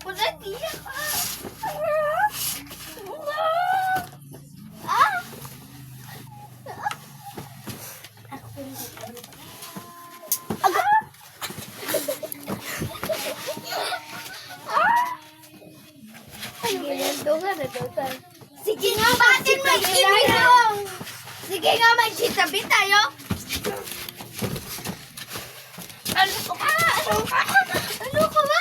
Wala diya. Sige nga, batin mo yung sige nga, mag-tabi tayo. Ano ka? Ano ka ba?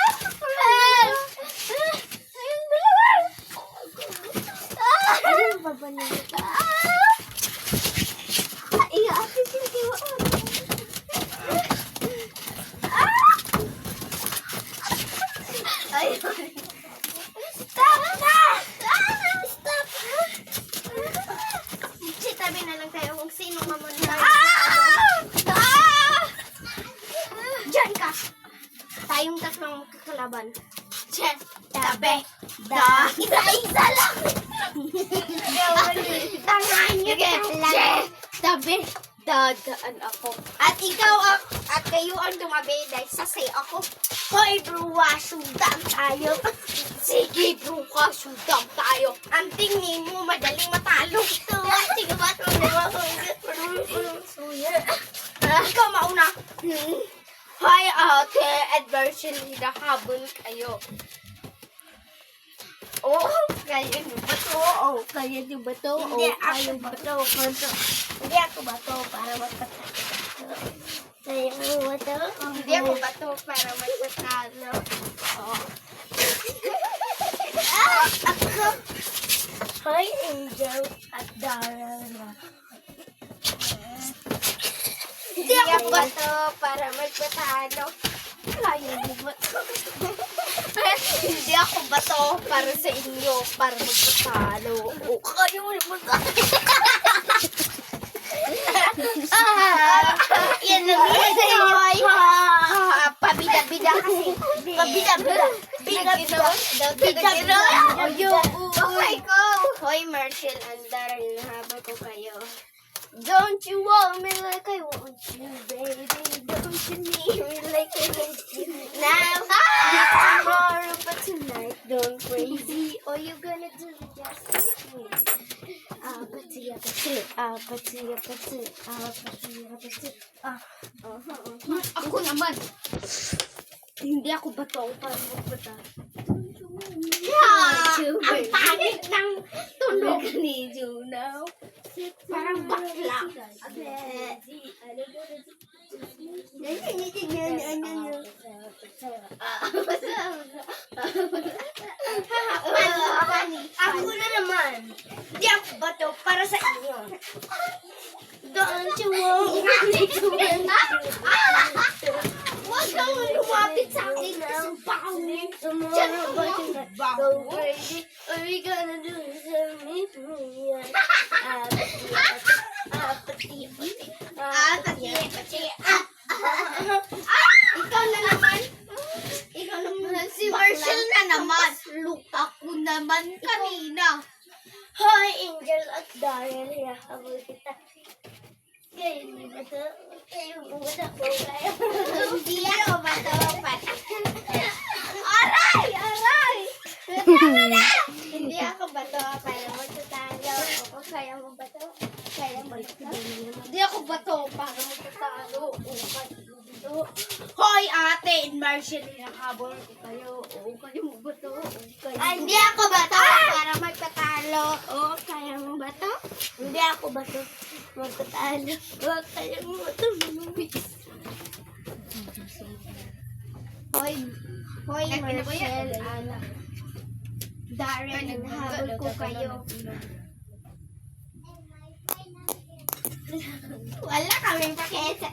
Stop na! Stop! Tabi na lang tayo kung sino mamunay. Diyan ka! Tayong tatlong kakalaban. Che, tabi, da. Isa lang! Tangan nyo lang. Che, tabi, dadaan ako. At ikaw at kayo ang tumabi dahil sasay ako. Hoy, bruwa, sundang tayo. Sige, bruwa, sundang tayo. Ang tingin mo, madaling matalo. Sige ba? Ikaw mauna. Hoy, ate, adversity na habol kayo. Oh, kaya nyo ba to? Oh, kaya nyo ba to? Hindi, ako ba to? Hindi ako ba to para magpatalo? Kaya mo ba to? Hindi ako ba to para magpatalo? Oh. Ako. Hoy, Angel at Darrell. Hindi ako ba to para magpatalo? Kaya mo ba to? Hindi ako ba to para sa inyo para magpatalo? O kaya mo ba to? Yan lang yan sa inyo ay pabida-bida kasi. Pabida-bida. Bida-bida. Okay ko. Hoy, Marshall, andar, hinahabol ko kayo. Don't you want me like I want you, baby? Don't you need me like I need you now? Tomorrow, but tonight, don't crazy. All you gonna do is just me. Ako naman. Hindi ako bato para magbata. Ang pangit ng tunog ni Juno. Parang bakla. Ako na naman. Hindi ako bato para sa inyo. Don't you want me to win? Huwag kang lumapit sa akin. Pangit. Tomorrow, but tonight, go crazy. What are we gonna do? Ikaw na naman. Ikaw naman. Si Marshall na naman. Look, ako naman kanina. Hi, Angel at Darrell. Habol kita. Kayo mo ba ito? Kayo mo ba ito? Hindi ako ba ito? Aray! Aray! Tama na! Hindi ako ba ito? Para magtatalo. O kaya mo ba ito? Kaya mo ba ito? Hindi ako ba ito? Para magtatalo. O kaya mo ba ito? Hoy, ate! In Marshall, hinakabol ko kayo. O kaya mo ba ito? Hindi ako ba ito? Para magtatalo. O kaya mo ba ito? Hindi ako ba ito? Magtatalo. O kaya mo ba ito? Hoy, Marshall, Darren, hinahabol ko kayo. Wala kami pakialam sa...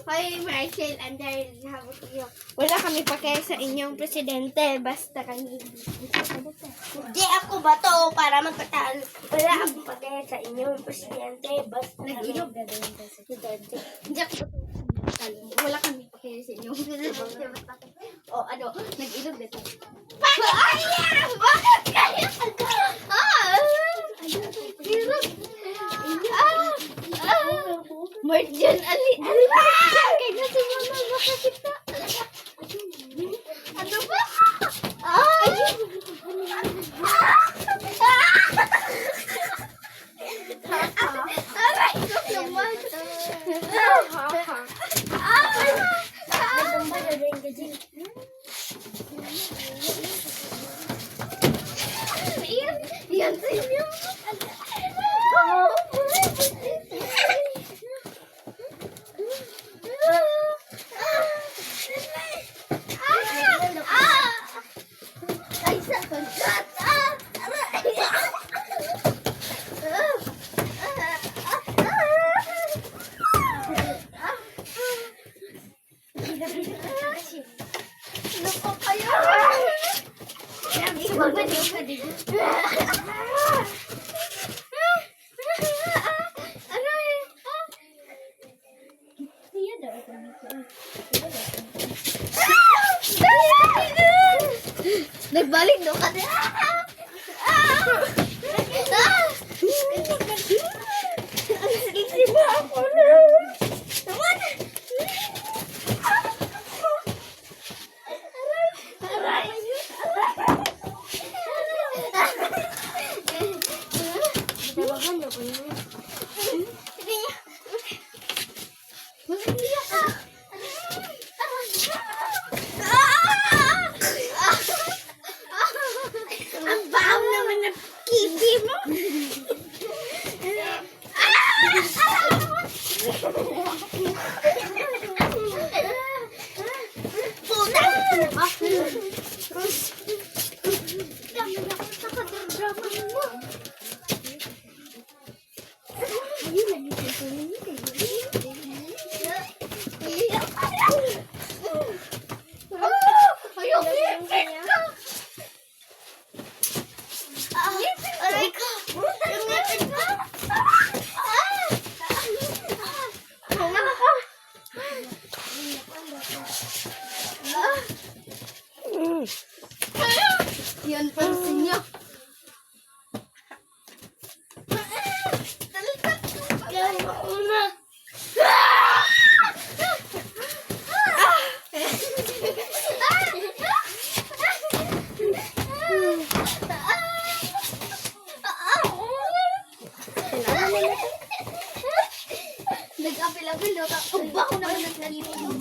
Hoy, Marshall, and Darren, hinahabol ko kayo. Wala kami pakialam sa inyong presidente. Basta kami... Hindi ako ba to para magpatalo? Wala akong pakialam sa inyong presidente. Basta nag-ilog na din sa presidente. Hindi ako ba to? Wala kami pakialam sa inyong presidente. O ano, nag-ilog na to. Bakit kaya? Bakit kaya? Marjan, ali. Kaya na si Mama makakita. Ano pa kayo? Ano eh? Nagbalik doon ka din. Ang ba ako na? Naman! Aray! Tawagan na ko yun. Hindi niya. Hindi ako. Ang baho naman ng kipi mo. Aray ko! Yung ngipin ko! Yan pansin niya. Yan una. Nag-apil-apil daw. Ang baho naman ng nalipin mo.